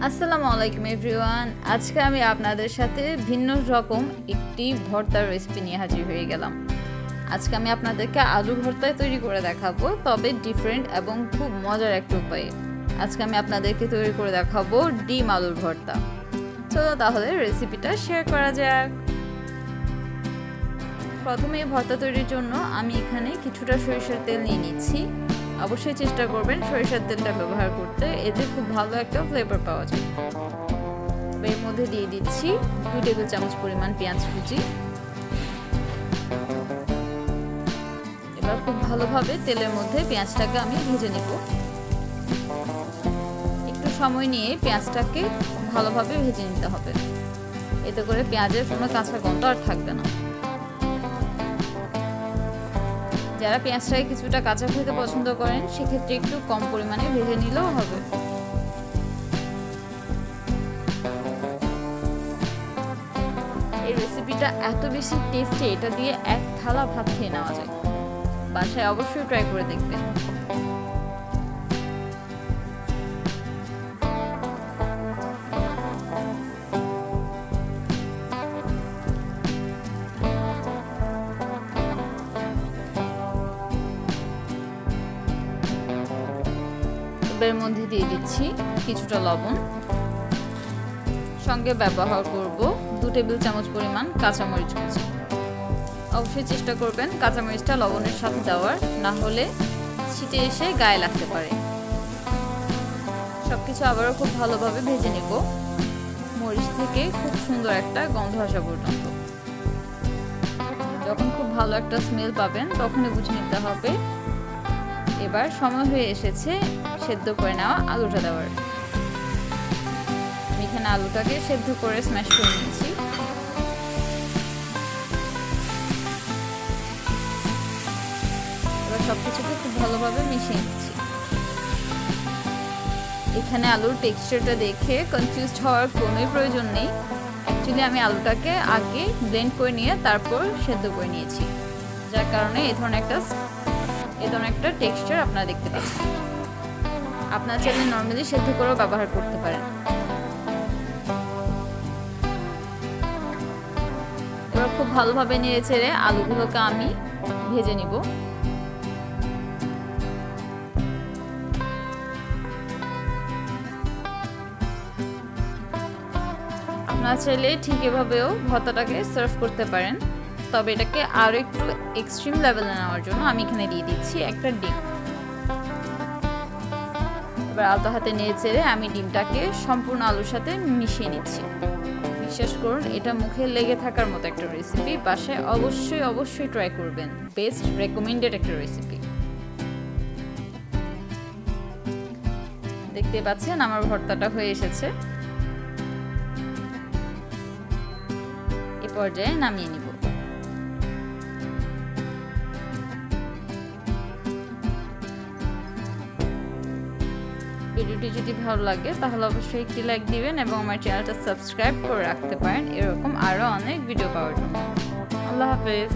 আসসালামু আলাইকুম এভরিওয়ান। আজকে আমি আপনাদের সাথে ভিন্ন রকম একটি ভর্তার রেসিপি নিয়ে হাজির হয়ে গেলাম। আজকে আমি আপনাদেরকে আলু ভর্তা তৈরি করে দেখাবো, তবে ডিফারেন্ট এবং খুব মজার একটা উপায়ে। আজকে আমি আপনাদেরকে তৈরি করে দেখাবো ডিম আলুর ভর্তা। চলো তাহলে রেসিপিটা শেয়ার করা যাক। প্রথমে ভর্তা তৈরির জন্য আমি এখানে কিছুটা সরিষার তেল নিয়ে নিচ্ছি। অবশ্যই চেষ্টা করবেন সরিষার তেলটা ব্যবহার করতে, এতে খুব ভালো একটা ফ্লেভার পাওয়া যায়। এর মধ্যে দিয়ে দিচ্ছি 2 টেবিল চামচ পরিমাণ পেঁয়াজ কুচি। এবার খুব ভালোভাবে তেলের মধ্যে পেঁয়াজটাকে আমি ভেজে নেব। একটু সময় নিয়ে পেঁয়াজটাকে ভালোভাবে ভেজে নিতে হবে, এতে করে পেঁয়াজের কোনো কাঁচা গন্ধ আর থাকবে না। যারা পেঁয়াজটাকে কিছুটা কাঁচা খেতে পছন্দ করেন সেক্ষেত্রে একটু কম পরিমাণে ভেজে নিলেও হবে। এই রেসিপিটা এত বেশি টেস্টি, এটা দিয়ে এক থালা ভাত খেয়ে নেওয়া যায়। বাসায় অবশ্যই ট্রাই করে দেখবেন। এর মধ্যে দিয়ে দিচ্ছি কিছুটা লবণ, সঙ্গে ব্যবহার করব 2 টেবিল চামচ পরিমাণ কাঁচামরিচ কুচি। অবশ্যই চেষ্টা করবেন কাঁচামরিচটা লবণের সাথে দেওয়ার, না হলে ছিটে এসে গায়ে লাগতে পারে। সবকিছু আবারও খুব ভালোভাবে ভেজে নেব, মরিচ থেকে খুব সুন্দর একটা গন্ধ আসা পর্যন্ত। যখন খুব ভালো একটা স্মেল পাবেন তখনই বুঝে নিতে হবে এবার সময় হয়ে এসেছে সেদ্ধ করে নেওয়া আলুটা দেওয়ার। আমি এখানে আলুটাকে সেদ্ধ করে স্ম্যাশ করে নিয়েছি। এবার সবকিছুকে খুব ভালোভাবে মিশিয়ে নিচ্ছি। এখানে আলুর টেক্সচারটা দেখে কনফিউজড হওয়ার কোনোই প্রয়োজন নেই। অ্যাকচুয়ালি আমি আলুটাকে আগে ব্লেন্ড করে নিয়ে তারপর সেদ্ধ করে নিয়েছি, যার কারণে এই ধরনের একটা টেক্সচার আপনারা দেখতে পাচ্ছেন। আপনারা চাইলে নর্মালি সেদ্ধ করেও ব্যবহার করতে পারেন। এবার খুব ভালোভাবে নেড়ে চেড়ে আলুগুলোকে আমি ভেজে নিব। আপনারা চাইলে ঠিক এভাবেও ভর্তাটাকে সার্ভ করতে পারেন, তবে এটাকে আরো একটু এক্সট্রিম লেভেলে নেওয়ার জন্য আমি এখানে দিয়ে দিচ্ছি একটা ডিম। এবার আলতো হাতে নেড়ে চেড়ে আমি ডিমটাকে সম্পূর্ণ আলুর সাথে মিশিয়ে নিচ্ছি। বিশ্বাস করুন এটা মুখে লেগে থাকার মতো একটা রেসিপি। বাসায় অবশ্যই ট্রাই করবেন। বেস্ট রেকমেন্ডেড একটা রেসিপি। দেখতে পাচ্ছেন আমার ভর্তাটা হয়ে এসেছে। এ পর্যায়ে নামিয়ে নিব। ভিডিওটি যদি ভালো লাগে তাহলে অবশ্যই একটি লাইক দিবেন এবং আমার চ্যানেলটা সাবস্ক্রাইব করে রাখতে পারেন এরকম আরো অনেক ভিডিও পাওয়ার জন্য। আল্লাহ হাফেজ।